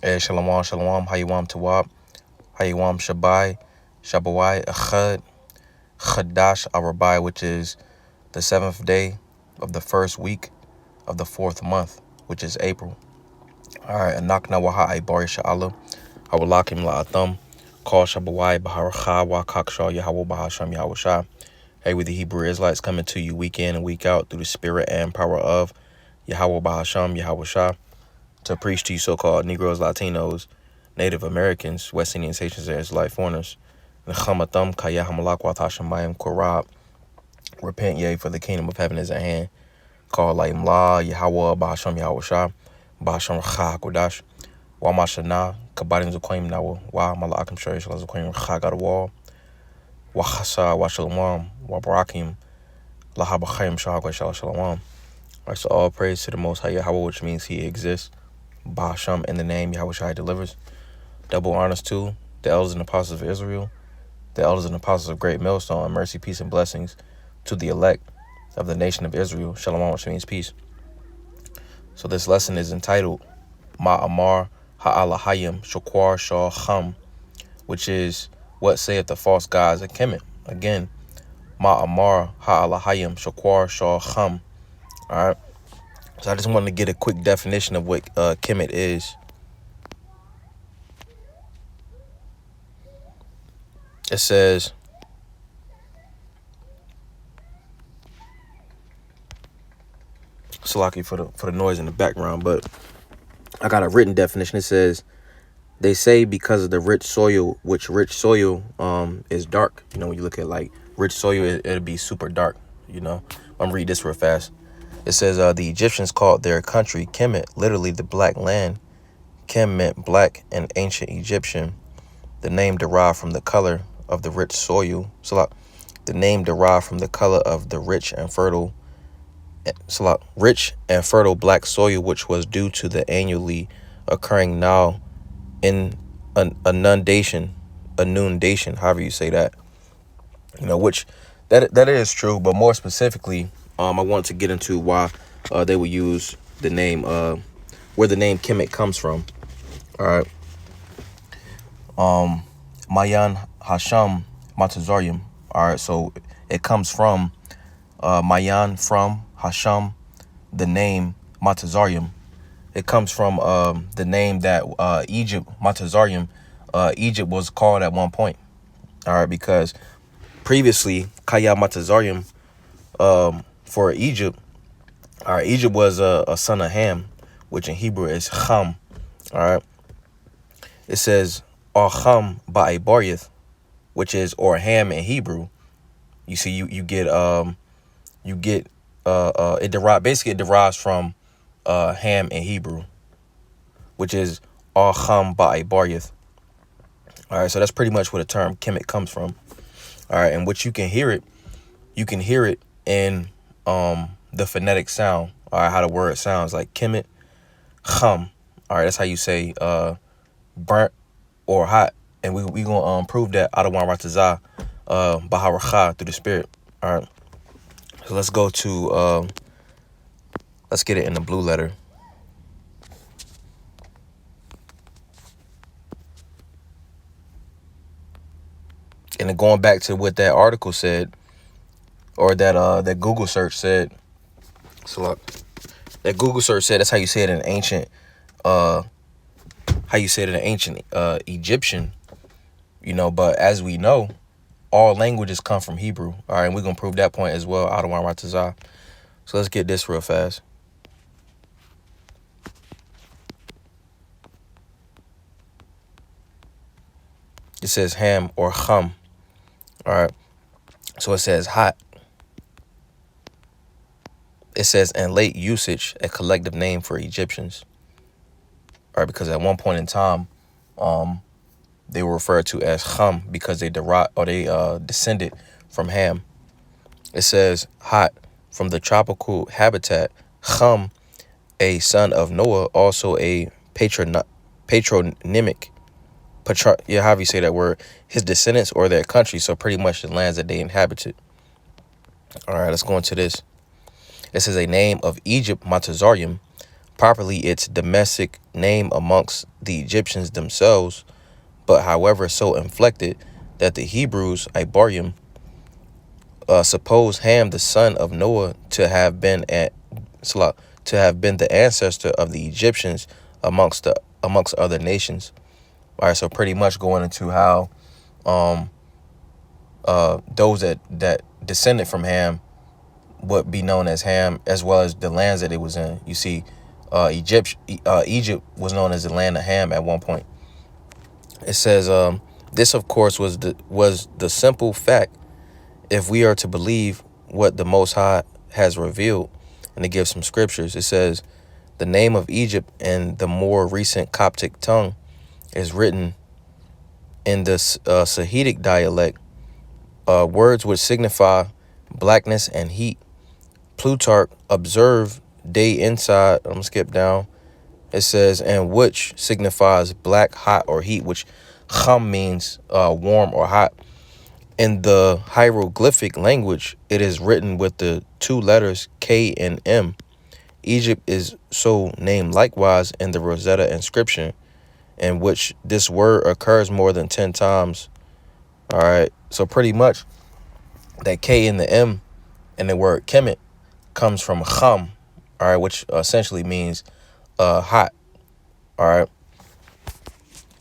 Shalom, shalom, Hayawam Tawab, Hayawam Shabai, Shabawai, Achad, Chadash Arabai, which is the 7th day of the first week of the 4th month, which is April. All right, Anakna Waha Ibari Sha'ala, Hawalakim La'atham, Call Shabawai, Baharacha, Wakakshaw, Yahweh Bahasham, Yahweh. Hey, we the Hebrew Israelites coming to you week in and week out through the spirit and power of Yahweh Bahasham, Yahweh, to preach to you so-called Negroes, Latinos, Native Americans, West Indians, Haitians, and Israelite foreigners. Nechamatham Kaya Hamalak Watashamayim Korab. Repent ye, for the kingdom of heaven is at hand. Call like La, Yahweh, Bahasham, Yahweh, Bahasham Racha Kodash, Wamashana, Kabadim Zuquim Nawa, Wa Malakim Sharish Lazuquim Racha Wall, Wahasa, Washalom, Wabarakim, Lahabachim Shahagwa Shalom. All right, so all praise to the Most High Yahweh, which means He exists. Bahasham in the name Yahweh Shai delivers. Double honors to the elders and apostles of Israel, the elders and apostles of Great Millstone, mercy, peace, and blessings to the elect of the nation of Israel. Shalom, which means peace. So this lesson is entitled Ma'amar Ha'alahayim Shakwar Shah Chum, which is what saith the false gods of Kemet. Again, Ma'amar Ha'alahayim Shakwar Shah Chum. All right. So I just wanted to get a quick definition of what Kemet is. It says, Salaki for the noise in the background, but I got a written definition. It says, they say because of the rich soil, which rich soil is dark. You know, when you look at like rich soil, it'll be super dark. You know, I'm gonna read this real fast. It says the Egyptians called their country Kemet, literally the black land. Kem meant black in ancient Egyptian. The name derived from the color of the rich soil. The name derived from the color of the rich and fertile black soil, which was due to the annually occurring now in an inundation, however you say that. You know, which that is true, but more specifically, I want to get into why they would use the name, where the name Kemet comes from. All right. Mayan Hasham Matazaryam. All right, so it comes from Mayan, from Hasham, the name Matazaryam. It comes from the name that Egypt, Matazaryam, Egypt was called at one point. All right, because previously Kaya Matazaryam, for Egypt, all right, Egypt was a son of Ham, which in Hebrew is Cham. All right, it says Cham Ba'ibariath, which is or Ham in Hebrew. You see, you get it derives from Ham in Hebrew, which is Cham Ba'ibariath. All right, so that's pretty much where the term Kemet comes from. All right, and what you can hear it in the phonetic sound. All right, how the word sounds like Kemet, Chum. All right, that's how you say burnt or hot, and we gonna prove that out of one Ratazah, Baharacha, through the spirit. All right, so let's go to let's get it in the blue letter. And then going back to what that article said, or that Google search said. So look, that Google search said that's how you say it in ancient Egyptian, you know, but as we know, all languages come from Hebrew. All right, and we're gonna prove that point as well out of Ratazah. So let's get this real fast. It says ham or chum. All right, so it says hot. It says in late usage, a collective name for Egyptians. All right, because at one point in time, they were referred to as Chum because they descended from Ham. It says hot from the tropical habitat. Chum, a son of Noah, also a patronymic. However you say that word. His descendants or their country, so pretty much the lands that they inhabited. All right, let's go into this. This is a name of Egypt, Matazaryam, properly its domestic name amongst the Egyptians themselves, but however so inflected that the Hebrews, Ibarim, suppose Ham, the son of Noah, to have been the ancestor of the Egyptians amongst other nations. All right, so pretty much going into how those that descended from Ham would be known as Ham, as well as the lands that it was in. You see, Egypt was known as the land of Ham at one point. It says, this of course was the simple fact, if we are to believe what the Most High has revealed. And to give some scriptures, it says, the name of Egypt in the more recent Coptic tongue is written in the Sahidic dialect, words which signify blackness and heat. Plutarch observed day inside, I'm going to skip down. It says, and which signifies black, hot, or heat, which kham means warm or hot. In the hieroglyphic language, it is written with the two letters K and M. Egypt is so named likewise in the Rosetta inscription, in which this word occurs more than 10 times. All right, so pretty much that K and the M and the word Kemet comes from kham, all right, which essentially means hot. All right,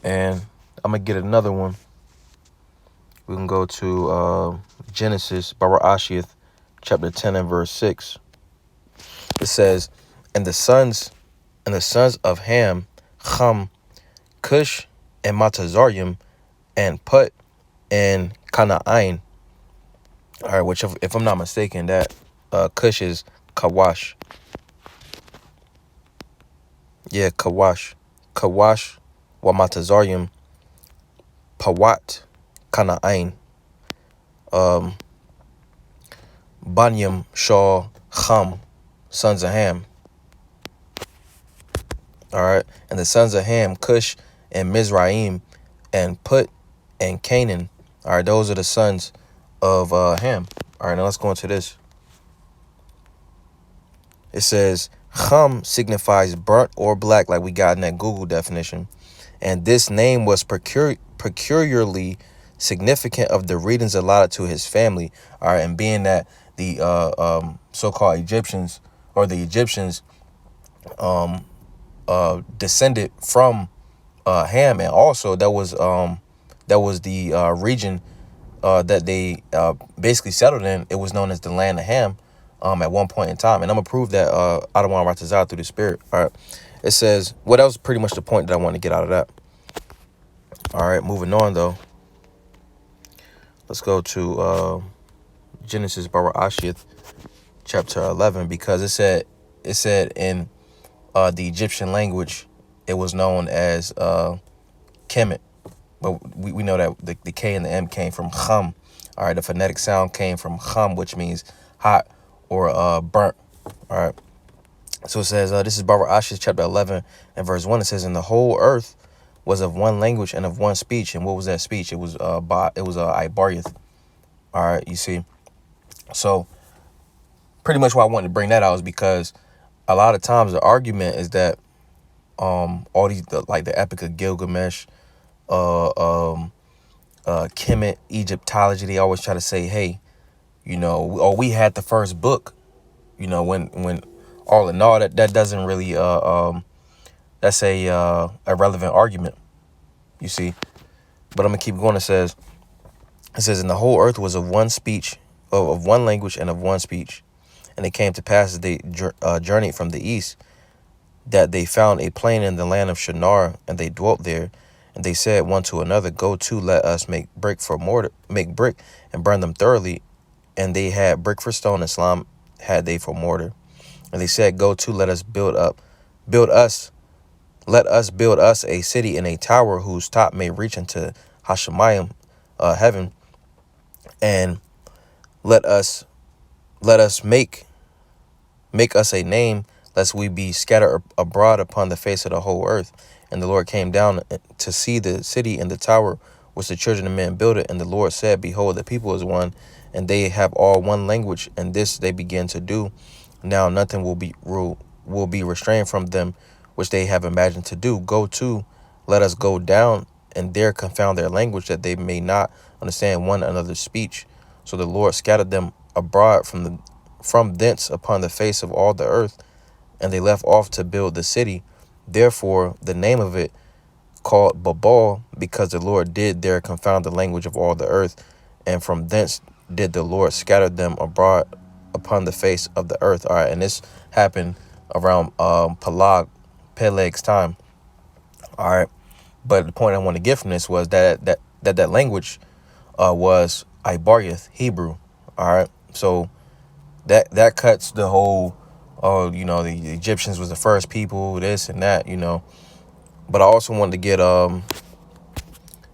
and I'm gonna get another one. We can go to Genesis, Barashith, chapter 10 and verse 6. It says, and the sons of Ham, Cham, Cush, and Matazaryam, and Phut, and Canaan. All right, which if I'm not mistaken, that Cush is Kawash. Yeah, Kawash. Kawash, wa Matazaryam, Pawat, Canaan. Banyam, Shaw, Cham, sons of Ham. All right, and the sons of Ham, Cush, and Mizraim, and Phut, and Canaan. All right, those are the sons of Ham. All right, now let's go into this. It says, Cham signifies burnt or black, like we got in that Google definition. And this name was peculiarly significant of the readings allotted to his family. All right, and being that the so-called Egyptians, or the Egyptians descended from Ham, and also that was the region that they basically settled in. It was known as the land of Ham at one point in time. And I'm gonna prove that I don't want to Matazaryam through the spirit. All right, it says, well, that was pretty much the point that I want to get out of that. All right, moving on though. Let's go to Genesis, Barashith, chapter 11, because it said in the Egyptian language, it was known as Kemet. But we know that the K and the M came from Cham. All right, the phonetic sound came from Cham, which means hot or burnt. All right. So it says, this is Barashith chapter 11 and verse 1. It says, and the whole earth was of one language and of one speech. And what was that speech? It was Ibarith. All right, you see. So pretty much why I wanted to bring that out is because a lot of times the argument is that all these like the Epic of Gilgamesh, Kemet, Egyptology, they always try to say, hey, you know, we had the first book, you know, when all in all that doesn't really that's a irrelevant argument, you see. But I'm gonna keep going. It says, and the whole earth was of one speech, of one language and of one speech. And it came to pass as they journeyed from the east, that they found a plain in the land of Shinar, and they dwelt there. And they said one to another, go to, let us make brick and burn them thoroughly. And they had brick for stone, and slime had they for mortar. And they said, go to, let us build us a city and a tower whose top may reach into Hashemayim, heaven, and let us make us a name, lest we be scattered abroad upon the face of the whole earth. And the Lord came down to see the city and the tower which the children of men builded. And the Lord said, behold, the people is one, and they have all one language, and this they begin to do. Now nothing will be ruled. will be restrained from them, which they have imagined to do. Go to, let us go down, and there confound their language, that they may not understand one another's speech. So the Lord scattered them abroad from thence upon the face of all the earth, and they left off to build the city. Therefore the name of it called Babal, because the Lord did there confound the language of all the earth, and from thence did the Lord scatter them abroad upon the face of the earth. All right, and this happened around Peleg's time. All right, but the point I want to get from this was that language was Ibarioth, Hebrew. All right, so that cuts the whole, the Egyptians was the first people, this and that, But I also wanted to get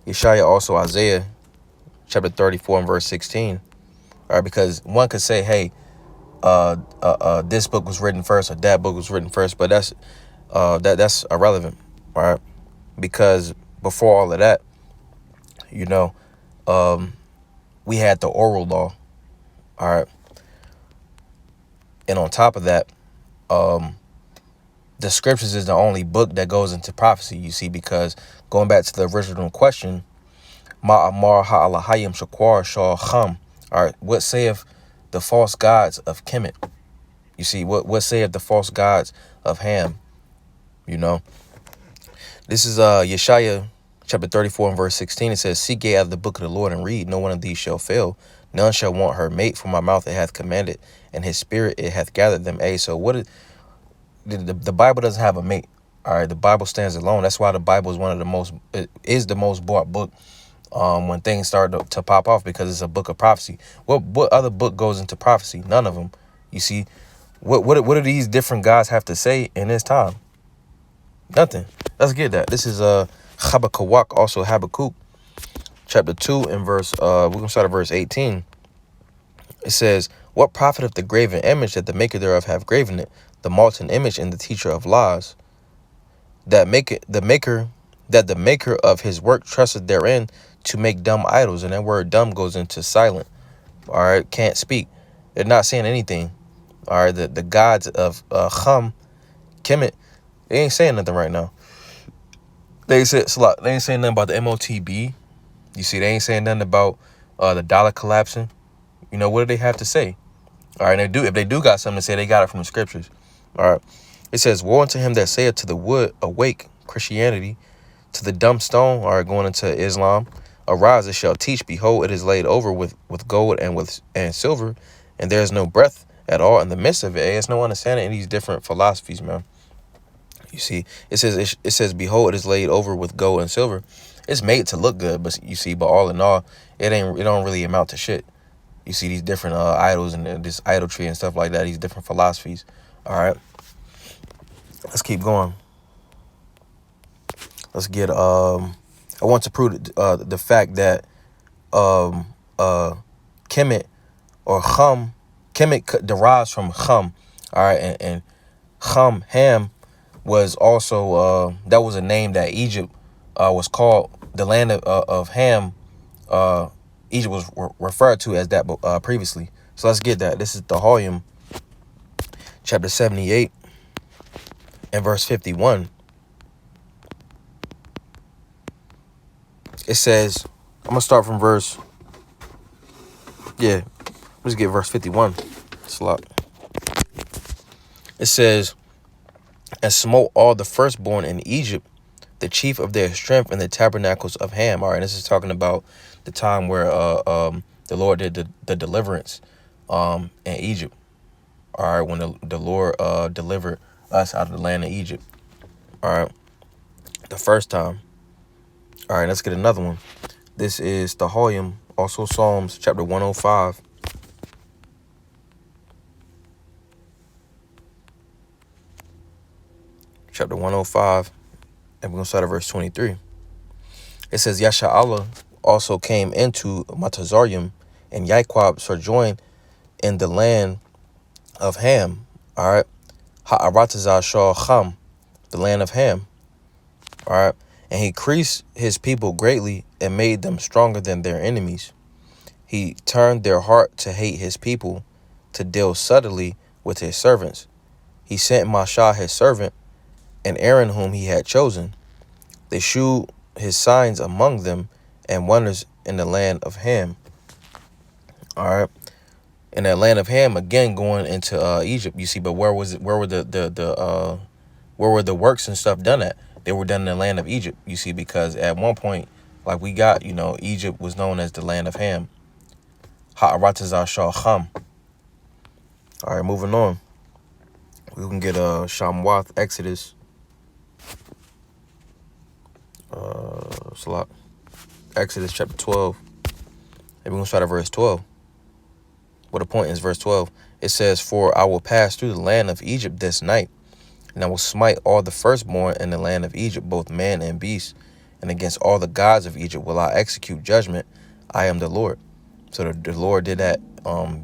Yeshaya, also Isaiah chapter 34 and verse 16. All right, because one could say, hey, this book was written first or that book was written first, but that's irrelevant, all right? Because before all of that, we had the oral law, all right? And on top of that, the scriptures is the only book that goes into prophecy, you see, because going back to the original question, Ma'amar ha'alahayim shakwar shah chum. All right, what saith the false gods of Kemet? You see, what saith the false gods of Ham? This is Yeshaya chapter 34 and verse 16. It says, seek ye out of the book of the Lord and read. No one of these shall fail. None shall want her mate. For my mouth it hath commanded, and his spirit it hath gathered them. So what is the Bible doesn't have a mate. All right, the Bible stands alone. That's why the Bible is the most bought book when things start to pop off, because it's a book of prophecy. What other book goes into prophecy? None of them. You see, what do these different gods have to say in this time? Nothing. Let's get that. This is Habakkuk, also Habakkuk, chapter 2 and verse. We're gonna start at verse 18. It says, what profiteth the graven image, that the maker thereof have graven it, the molten image and the teacher of lies, that the maker of his work trusted therein, to make dumb idols. And that word dumb goes into silent. All right, can't speak. They're not saying anything. All right, the gods of Kemet, they ain't saying nothing right now. They ain't saying nothing about the MOTB. You see, they ain't saying nothing about the dollar collapsing. What do they have to say? All right, and if they do got something to say, they got it from the scriptures. All right, it says, woe unto him that saith to the wood, awake, Christianity, to the dumb stone, all right, going into Islam, arise, it shall teach. Behold, it is laid over with gold and silver, and there is no breath at all in the midst of it. There's no understanding in these different philosophies, man. You see, it says, behold, it is laid over with gold and silver. It's made to look good, but you see, but all in all, it don't really amount to shit. You see these different idols and this idolatry and stuff like that, these different philosophies. All right, let's keep going. Let's get I want to prove the fact that Kemet or Chum, Kemet derives from Chum. All right, and Chum, Ham, was also that was a name that Egypt was called. The land of Ham, Egypt was referred to as that previously. So let's get that. This is the Halhim, chapter 78 and verse 51. It says, I'm gonna start from let's get verse 51. It's a lot. It says, and smote all the firstborn in Egypt, the chief of their strength in the tabernacles of Ham. All right, this is talking about the time where the Lord did the deliverance in Egypt. All right, when the Lord delivered us out of the land of Egypt. All right, the first time. All right, let's get another one. This is the Halhim, also Psalms chapter 105. Chapter 105, and we're going to start at verse 23. It says, Yasha'Allah also came into Matazaryam, and Yaquab sojourned in the land of Ham. All right, Ha'aratazah Shah Cham, the land of Ham. All right, and he increased his people greatly and made them stronger than their enemies. He turned their heart to hate his people, to deal subtly with his servants. he sent Mashah his servant, and Aaron whom he had chosen. They shewed his signs among them, and wonders in the land of Ham. All right. In that land of Ham, again going into Egypt, you see, but where was it? Where were where were the works and stuff done at? They were done in the land of Egypt, you see, because at one point, like we got, Egypt was known as the land of Ham. Ha'aratazah. All right, moving on. We can get Shamwath, Exodus. Exodus chapter 12. And we're going to start at verse 12. Well, the point is verse 12. It says, "For I will pass through the land of Egypt this night, and I will smite all the firstborn in the land of Egypt, both man and beast. And against all the gods of Egypt will I execute judgment. I am the Lord." So the Lord did that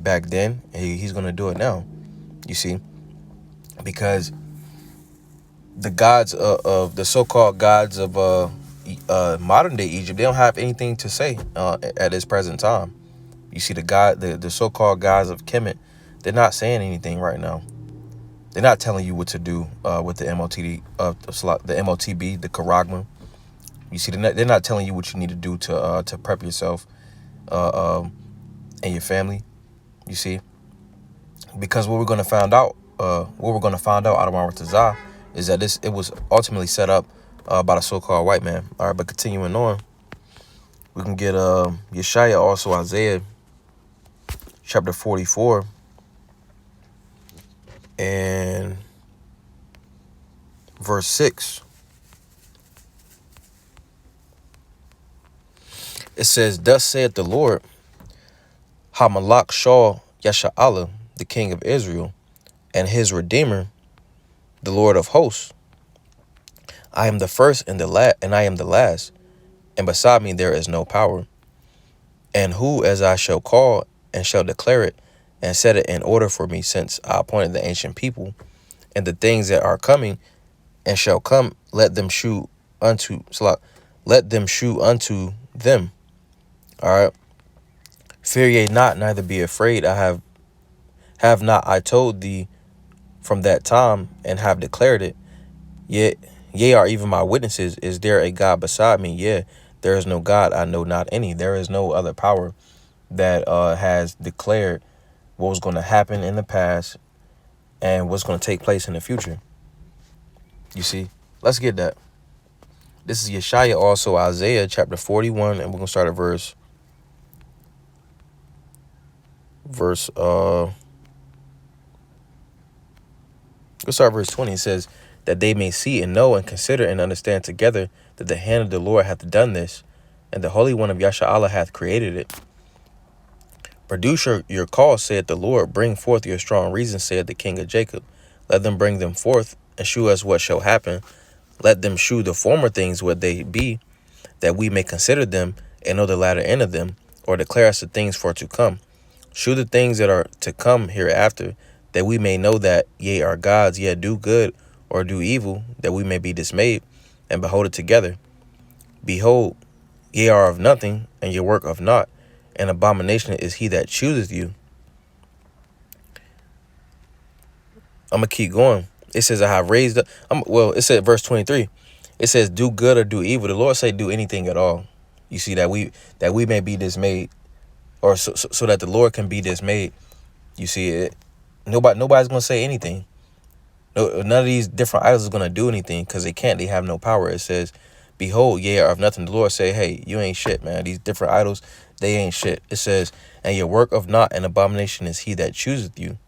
back then, and he's going to do it now. You see, because the gods of the so-called gods of modern day Egypt, they don't have anything to say at this present time. You see, the so-called gods of Kemet, they're not saying anything right now. They're not telling you what to do with the MOTB, the Karagma. You see, they're not telling you what you need to do to prep yourself and your family. You see, because what we're going to find out out of our Matazaryam is that it was ultimately set up by the so-called white man. All right, but continuing on, we can get Yeshaya, also Isaiah chapter 44 and verse 6. It says, "Thus saith the Lord, Hamalak Shah Yasha'Allah, the king of Israel, and his redeemer, the Lord of hosts. I am the first and I am the last, and beside me there is no power. And who as I shall call and shall declare it, and set it in order for me, since I appointed the ancient people, and the things that are coming and shall come, let them shew unto them. All right. Fear ye not, neither be afraid. I have not I told thee from that time, and have declared it? Yet ye are even my witnesses. Is there a God beside me? Yeah, there is no God, I know not any." There is no other power that has declared what was going to happen in the past and what's going to take place in the future. You see, let's get that. This is Yeshaya, also Isaiah chapter 41, and we're going to start at verse verse 20. It says, "That they may see and know and consider and understand together that the hand of the Lord hath done this, and the Holy One of Yasha'Allah hath created it. Produce your cause, saith the Lord. Bring forth your strong reasons, saith the King of Jacob. Let them bring them forth, and shew us what shall happen. Let them shew the former things what they be, that we may consider them, and know the latter end of them, or declare us the things for to come. Shew the things that are to come hereafter, that we may know that ye are gods, yet do good or do evil, that we may be dismayed, and behold it together. Behold, ye are of nothing, and your work of naught. An abomination is he that chooseth you." I'm going to keep going. It says, "I have raised up." It said verse 23. It says, "Do good or do evil." The Lord say, "Do anything at all." You see, that we may be dismayed, or so that the Lord can be dismayed. You see it. Nobody's going to say anything. No, none of these different idols is going to do anything, because they can't. They have no power. It says, "Behold, ye are of nothing." The Lord say, "Hey, you ain't shit, man. These different idols, they ain't shit." It says, "And your work of naught, an abomination is he that chooseth you.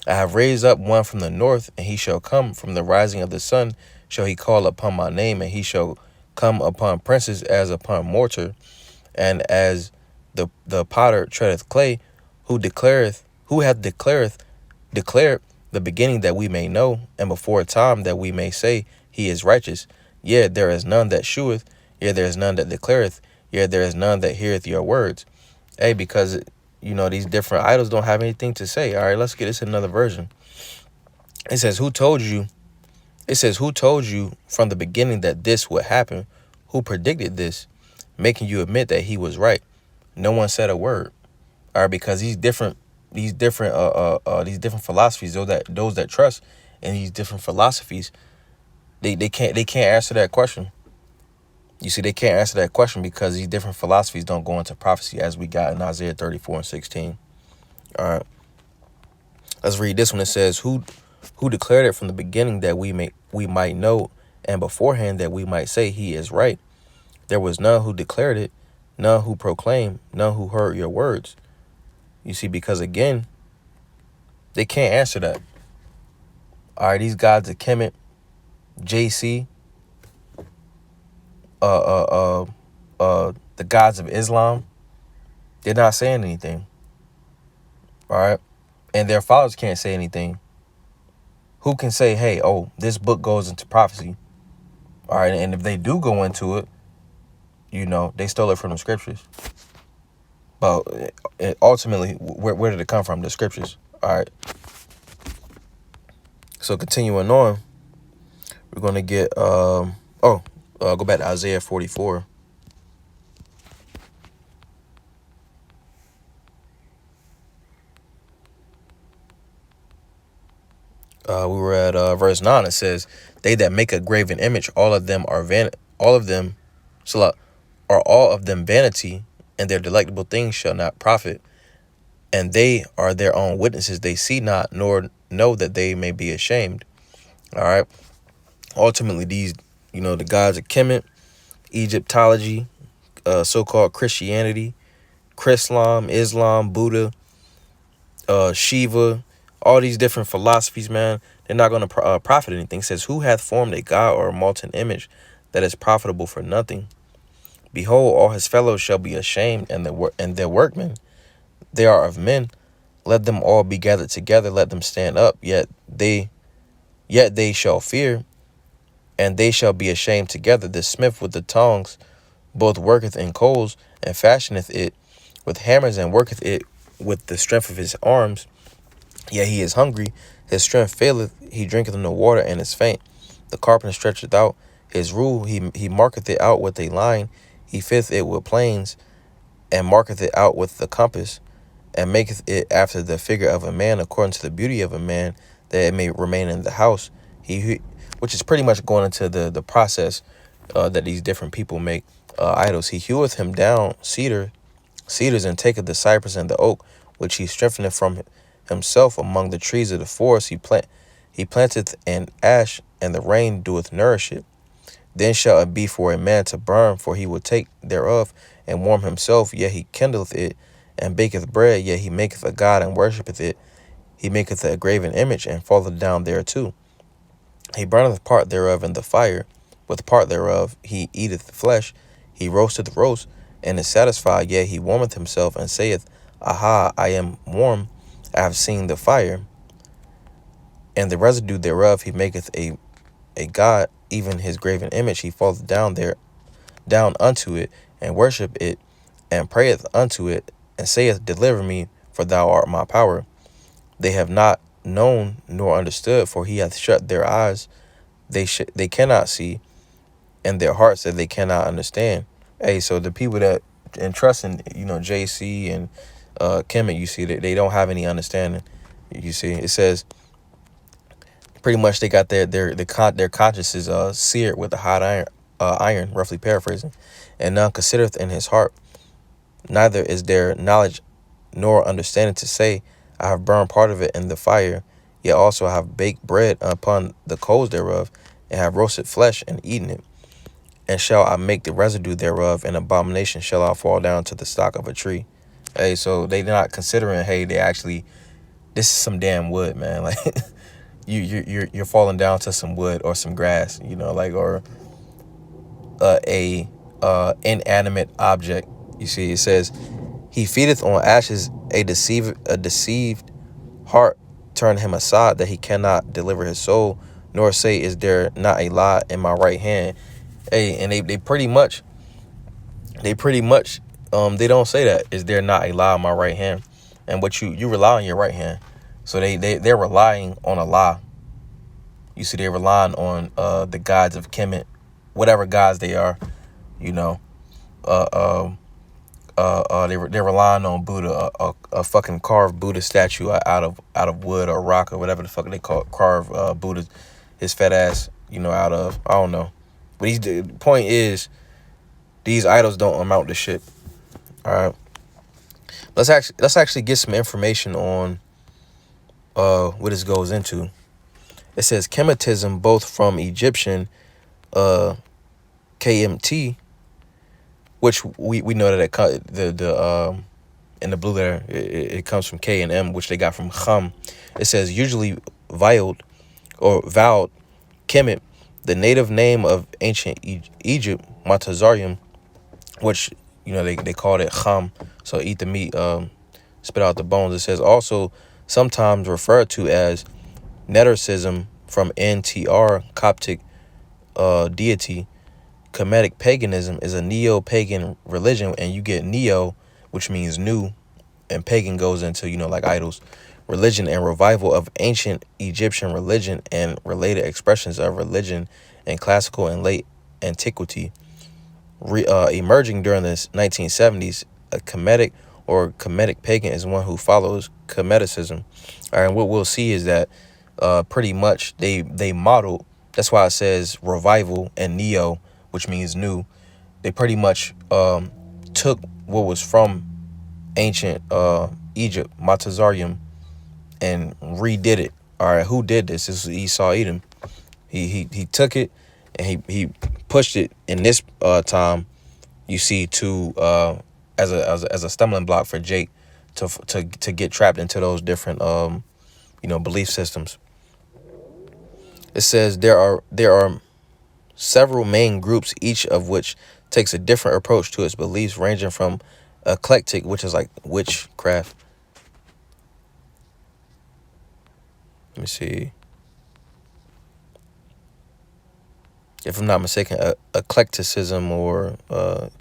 I have raised up one from the north, and he shall come from the rising of the sun. Shall he call upon my name, and he shall come upon princes as upon mortar, and as the potter treadeth clay, who hath declared the beginning, that we may know, and before time that we may say he is righteous. Yea, there is none that sheweth, yea, there is none that declareth, yea, there is none that heareth your words." Hey, because these different idols don't have anything to say. All right, let's get this in another version. It says, who told you from the beginning that this would happen? Who predicted this, making you admit that he was right? No one said a word. All right, because these different philosophies, those that trust and these different philosophies, they can't answer that question. You see, they can't answer that question because these different philosophies don't go into prophecy as we got in Isaiah 34:16. All right. Let's read this one. It says, who declared it from the beginning that we might know, and beforehand that we might say he is right. There was none who declared it, none who proclaimed, none who heard your words. You see, because again, they can't answer that. All right, these gods of Kemet, JC, the gods of Islam, they're not saying anything. All right, and their followers can't say anything. Who can say, hey, oh, this book goes into prophecy? All right, and if they do go into it, they stole it from the scriptures. But ultimately, where did it come from? The scriptures. All right. So continuing on, we're going to get, go back to Isaiah 44. We were at verse 9. It says, they that make a graven image, all of them are all of them vanity, and their delectable things shall not profit. And they are their own witnesses. They see not, nor know that they may be ashamed. All right. Ultimately, these, the gods of Kemet, Egyptology, so-called Christianity, Islam, Buddha, Shiva, all these different philosophies, man, they're not going to profit anything. It says, who hath formed a god or a molten image that is profitable for nothing? Behold, all his fellows shall be ashamed, and their workmen, they are of men. Let them all be gathered together, let them stand up, yet they shall fear, and they shall be ashamed together. The smith with the tongs both worketh in coals, and fashioneth it with hammers, and worketh it with the strength of his arms. Yet he is hungry, his strength faileth, he drinketh no water, and is faint. The carpenter stretcheth out his rule, he marketh it out with a line, he fitteth it with planes, and marketh it out with the compass, and maketh it after the figure of a man, according to the beauty of a man, that it may remain in the house. Which is pretty much going into the process that these different people make idols. He heweth him down cedars, and taketh the cypress and the oak, which he strengtheneth from himself among the trees of the forest. He planteth an ash, and the rain doeth nourish it. Then shall it be for a man to burn, for he will take thereof, and warm himself, yet he kindleth it, and baketh bread, yet he maketh a god, and worshipeth it. He maketh a graven image, and falleth down thereto. He burneth part thereof in the fire, with part thereof he eateth flesh. He roasteth roast, and is satisfied, yet he warmeth himself, and saith, Aha, I am warm, I have seen the fire. And the residue thereof he maketh a god, even his graven image. He falleth down unto it, and worship it, and prayeth unto it, and saith, Deliver me, for thou art my power. They have not known nor understood, for he hath shut their eyes. They cannot see, and their hearts that they cannot understand. Hey, so the people that entrust in, JC and Kemet, you see that they don't have any understanding. You see, it says pretty much they got their consciences seared with a hot iron, roughly paraphrasing, and none considereth in his heart. Neither is there knowledge nor understanding to say, I have burned part of it in the fire, yet also I have baked bread upon the coals thereof, and have roasted flesh and eaten it. And shall I make the residue thereof an abomination, shall I fall down to the stock of a tree. Hey, so they're not considering, hey, this is some damn wood, man. Like you're falling down to some wood or some grass, or a inanimate object. You see, it says, he feedeth on ashes, a deceived heart turn him aside, that he cannot deliver his soul, nor say, is there not a lie in my right hand? Hey, and they pretty much they don't say that, is there not a lie in my right hand? And what you rely on your right hand. So they're relying on a lie. You see, they're relying on the gods of Kemet, whatever gods they are, they're relying on Buddha, a fucking carved Buddha statue out of wood or rock or whatever the fuck they call it, carve Buddha, his fat ass, out of, I don't know. But the point is, these idols don't amount to shit. All right. Let's actually get some information on what this goes into. It says Kemetism, both from Egyptian KMT, which we know that in the blue letter it comes from K and M, which they got from Chum. It says usually vowed Kemet, the native name of ancient Egypt, Matazaryam, which they called it Chum. So eat the meat, spit out the bones. It says also sometimes referred to as Netercism from NTR, Coptic deity. Kemetic paganism is a neo-pagan religion, and you get neo, which means new, and pagan goes into, like idols, religion, and revival of ancient Egyptian religion and related expressions of religion in classical and late antiquity. Emerging during the 1970s, a Kemetic or Kemetic pagan is one who follows Kemeticism. All right, and what we'll see is that pretty much they modeled, that's why it says revival and neo, which means new. They pretty much took what was from ancient Egypt, Matazaryam, and redid it. All right, who did this? This is Esau Edom. He took it and he pushed it in this time, you see, to as a stumbling block for Jake to get trapped into those different belief systems. It says there are several main groups, each of which takes a different approach to its beliefs, ranging from eclectic, which is like witchcraft. Let me see. If I'm not mistaken, eclecticism, or that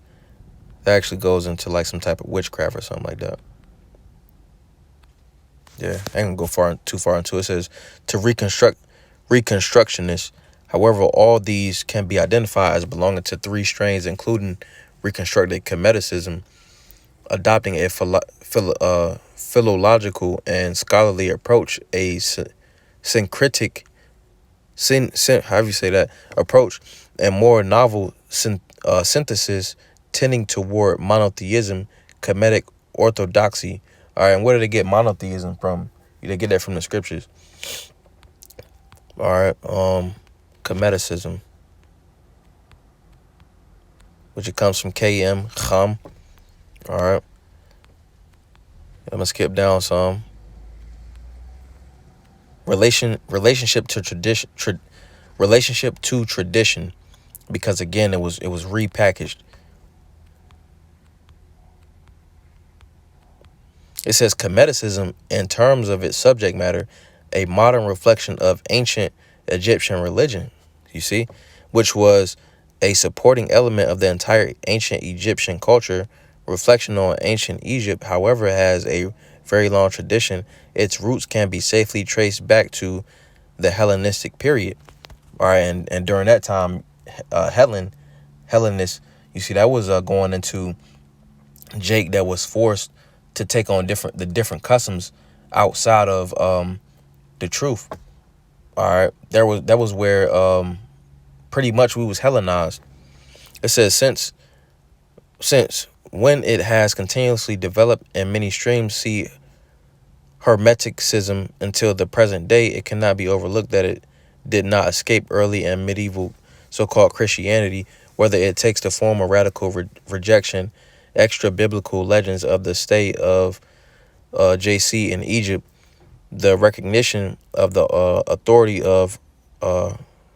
actually goes into like some type of witchcraft or something like that. Yeah, I ain't gonna go too far into it. It says to reconstructionists. However, all these can be identified as belonging to three strains, including reconstructed Kemeticism, adopting a philological and scholarly approach, a syncretic, however you say that, approach, and more novel synthesis tending toward monotheism, Kemetic orthodoxy. All right, and where did they get monotheism from? They get that from the scriptures. All right, Kemeticism, which it comes from KM, Chum. All right, I'm gonna skip down some. Relationship to tradition, because again it was repackaged. It says Kemeticism, in terms of its subject matter, a modern reflection of ancient Egyptian religion, you see, which was a supporting element of the entire ancient Egyptian culture. Reflection on ancient Egypt, however, has a very long tradition. Its roots can be safely traced back to the Hellenistic period. All right, and during that time, Hellenists, you see, that was going into Jake, that was forced to take on the different customs outside of the truth. All right, that was where pretty much we was Hellenized. It says since when it has continuously developed in many streams, see Hermeticism until the present day, it cannot be overlooked that it did not escape early and medieval so-called Christianity, whether it takes the form of radical rejection, extra biblical legends of the state of JC in Egypt, the recognition of the authority of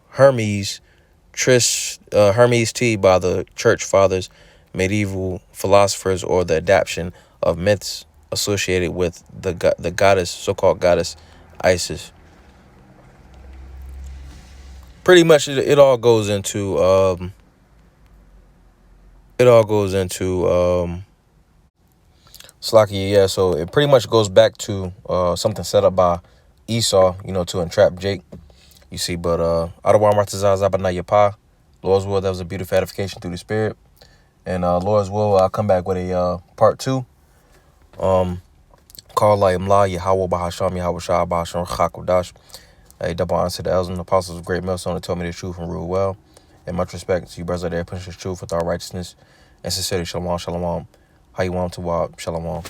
Hermes T by the church fathers, medieval philosophers, or the adaptation of myths associated with the goddess, so-called goddess Isis. Pretty much it all goes into Slacky, yeah. So it pretty much goes back to something set up by Esau, to entrap Jake. You see, but Adawar Matazaryam Zabanayapa, Lord's will, that was a beautiful edification through the spirit. And Lord's will, I'll come back with a part 2. Call like Mla, Yahweh Bahasham, Yahweh Shah Bahasham Chakodash. A double honor to the elders and apostles of great millstone that told me the truth and rule well. And much respect to you brothers out there pushing the truth with all righteousness and sincerity. Shalom, shalom. How you want to walk? Shalom.